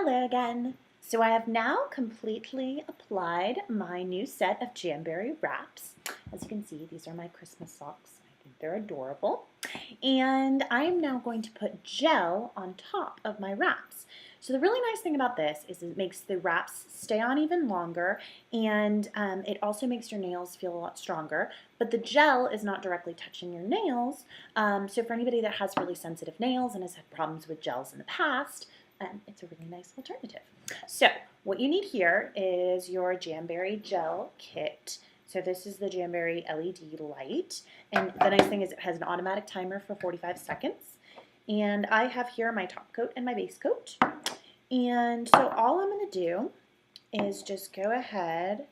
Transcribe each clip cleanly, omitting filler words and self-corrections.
Hello again. So I have now completely applied my new set of Jamberry wraps. As you can see, these are my Christmas socks. I think they're adorable. And I am now going to put gel on top of my wraps. So the really nice thing about this is it makes the wraps stay on even longer, and it also makes your nails feel a lot stronger. But the gel is not directly touching your nails. So for anybody that has really sensitive nails and has had problems with gels in the past, it's a really nice alternative. So what you need here is your Jamberry gel kit. So this is the Jamberry LED light, and the nice thing is it has an automatic timer for 45 seconds. And I have here my top coat and my base coat. And so all I'm going to do is just go ahead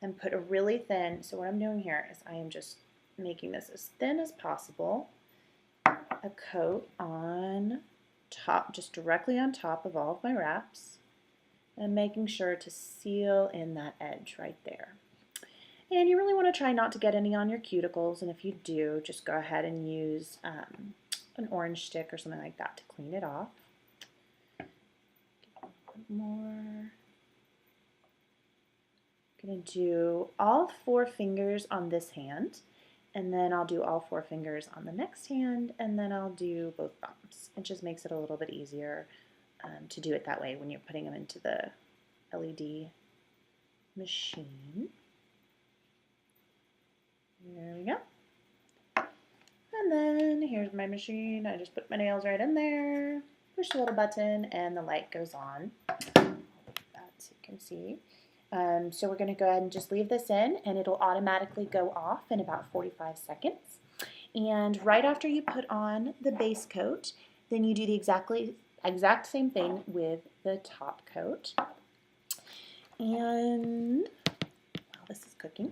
and put a really thin, so what I'm doing here is I am just making this as thin as possible, a coat on top, just directly on top of all of my wraps, and making sure to seal in that edge right there. And you really want to try not to get any on your cuticles, and if you do, just go ahead and use an orange stick or something like that to clean it off. Get a little bit more. I'm going to do all 4 fingers on this hand, and then I'll do all 4 fingers on the next hand, and then I'll do both thumbs. It just makes it a little bit easier to do it that way when you're putting them into the LED machine. There we go. And then here's my machine. I just put my nails right in there, push the little button, and the light goes on. That so you can see. So we're going to go ahead and just leave this in, and it'll automatically go off in about 45 seconds. And right after you put on the base coat, then you do the exact same thing with the top coat. And while this is cooking,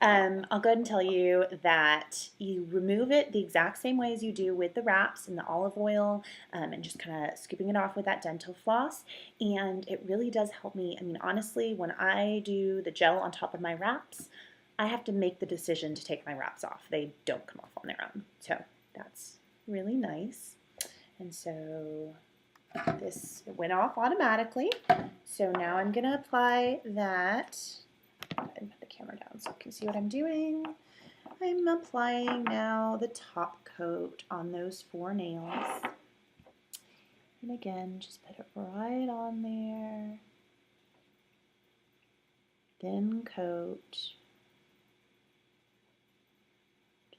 I'll go ahead and tell you that you remove it the exact same way as you do with the wraps in the olive oil, and just kind of scooping it off with that dental floss. And it really does help me. I mean, honestly, when I do the gel on top of my wraps, I have to make the decision to take my wraps off. They don't come off on their own. So that's really nice. And so this went off automatically. So now I'm going to apply that. Go ahead and put the camera down so you can see what I'm doing. I'm applying now the top coat on those 4 nails. And again, just put it right on there. Thin coat.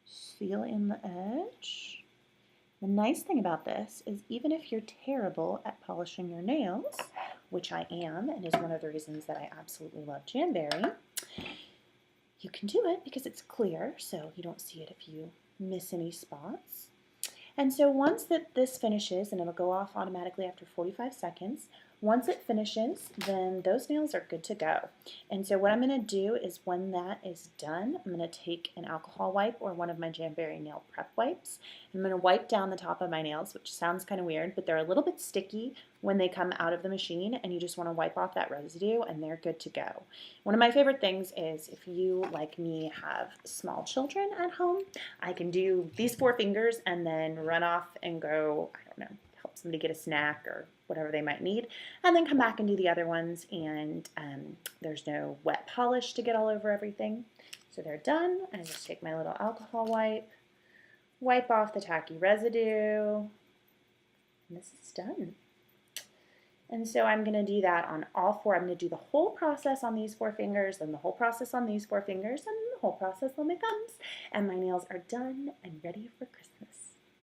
Seal in the edge. The nice thing about this is even if you're terrible at polishing your nails, which I am, and is one of the reasons that I absolutely love Jamberry, you can do it because it's clear, so you don't see it if you miss any spots. And so once this finishes, and it'll go off automatically after 45 seconds, once it finishes, then those nails are good to go. And so what I'm going to do is when that is done, I'm going to take an alcohol wipe or one of my Jamberry nail prep wipes. I'm going to wipe down the top of my nails, which sounds kind of weird, but they're a little bit sticky when they come out of the machine, and you just want to wipe off that residue, and they're good to go. One of my favorite things is if you, like me, have small children at home, I can do these 4 fingers and then run off and go, I don't know, help somebody get a snack or whatever they might need, and then come back and do the other ones, and there's no wet polish to get all over everything. So they're done. I just take my little alcohol wipe off the tacky residue, and this is done. And so I'm going to do that on all 4. I'm going to do the whole process on these 4 fingers, then the whole process on these 4 fingers, and the whole process on my thumbs. And my nails are done and ready for Christmas.